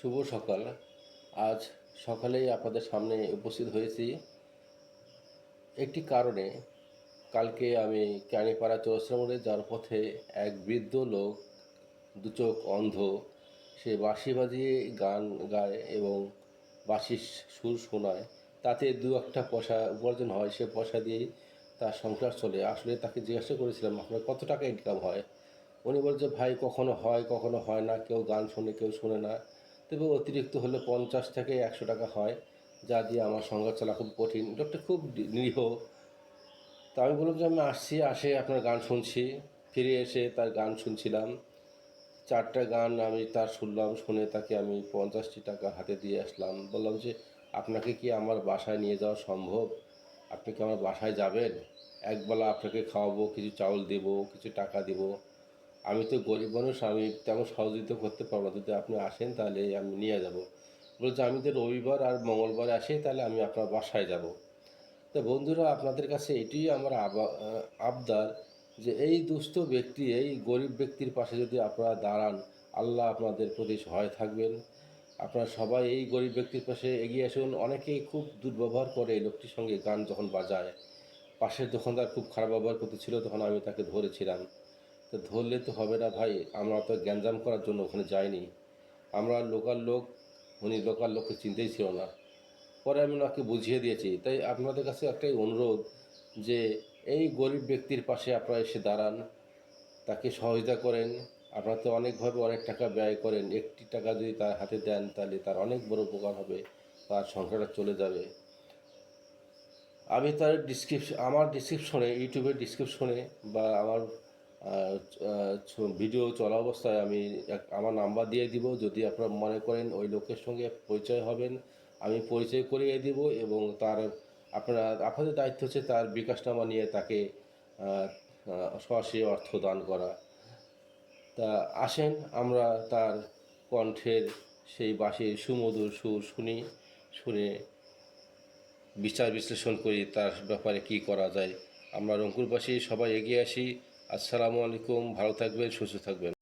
শুভ সকাল। আজ সকালেই আপনাদের সামনে উপস্থিত হয়েছি একটি কারণে। কালকে আমি ক্যানিপাড়া চৌরাস্তা মোড়ে যাওয়ার পথে এক বৃদ্ধ লোক, দু চোখ অন্ধ, সে বাঁশি বাজিয়ে গান গায় এবং বাঁশির সুর শোনায়। তাতে দু একটা পয়সা উপার্জন হয়, সে পয়সা দিয়েই তার সংসার চলে। আসলে তাকে জিজ্ঞাসা করেছিলাম, আপনার কত টাকা ইনকাম হয়? উনি বলছে, ভাই কখনো হয় কখনো হয় না, কেউ গান শোনে কেউ শোনে না, তবে অতিরিক্ত হলে 50 থেকে 100 টাকা হয়, যা দিয়ে আমার সংসার চলা খুব কঠিন। লোকটা খুব নিরীহ। তা আমি বললাম যে আমি আসে আপনার গান শুনছি। ফিরে এসে তার গান শুনছিলাম। 4টা গান আমি তার শুনলাম, শুনে তাকে আমি 50টি টাকা হাতে দিয়ে আসলাম। বললাম যে, আপনাকে কি আমার বাসায় নিয়ে যাওয়া সম্ভব? আপনি কি আমার বাসায় যাবেন? একবেলা আপনাকে খাওয়াবো, কিছু চাউল দেবো, কিছু টাকা দেবো। আমি তো গরিব মানুষ, আমি তেমন সহযোগিতা করতে পারবো না। যদি আপনি আসেন তাহলে আমি নিয়ে যাব। বলছে, আমি তো রবিবার আর মঙ্গলবারে আসি, তাহলে আমি আপনার বাসায় যাব। তো বন্ধুরা, আপনাদের কাছে এটিই আমার আবদার, যে এই দুস্থ ব্যক্তি, এই গরিব ব্যক্তির পাশে যদি আপনারা দাঁড়ান, আল্লাহ আপনাদের প্রতি সহায় থাকবেন। আপনারা সবাই এই গরিব ব্যক্তির পাশে এগিয়ে আসুন। অনেকেই খুব দুর্ব্যবহার করে এই লোকটির সঙ্গে, গান যখন বাজায়। পাশের দোকানদার খুব খারাপ ব্যবহার করতেছিল, তখন আমি তাকে ধরেছিলাম। তো ধরলে তো হবে না ভাই, আমরা তো গ্যাঞ্জাম করার জন্য ওখানে যাইনি। আমরা লোকাল লোক, উনি লোকাল লোককে চিনতেই ছিল না। পরে আমি ওনাকে বুঝিয়ে দিয়েছি। তাই আপনাদের কাছে একটাই অনুরোধ, যে এই গরিব ব্যক্তির পাশে আপনারা এসে দাঁড়ান, তাকে সহযোগিতা করেন। আপনারা তো অনেকভাবে অনেক টাকা ব্যয় করেন, একটি টাকা যদি তার হাতে দেন তাহলে তার অনেক বড় উপকার হবে, তার সংসারটা চলে যাবে। আমি তার আমার ডিসক্রিপশনে, ইউটিউবের ডিসক্রিপশনে বা আমার ভিডিও চলা অবস্থায় আমি আমার নাম্বার দিয়ে দিব। যদি আপনারা মনে করেন ওই লোকের সঙ্গে পরিচয় হবেন, আমি পরিচয় করিয়ে দিব। এবং আপনাদের দায়িত্ব হচ্ছে তার বিকাশ নাম্বার নিয়ে তাকে সরাসরি অর্থ দান করা। তা আসেন, আমরা তার কণ্ঠের সেই বাঁশির সুমধুর সুর শুনে বিচার বিশ্লেষণ করি তার ব্যাপারে কি করা যায়। আমরা রংপুরবাসী সবাই এগিয়ে আসি। আসসালামু আলাইকুম, ভালো থাকবেন, সুস্থ থাকবেন।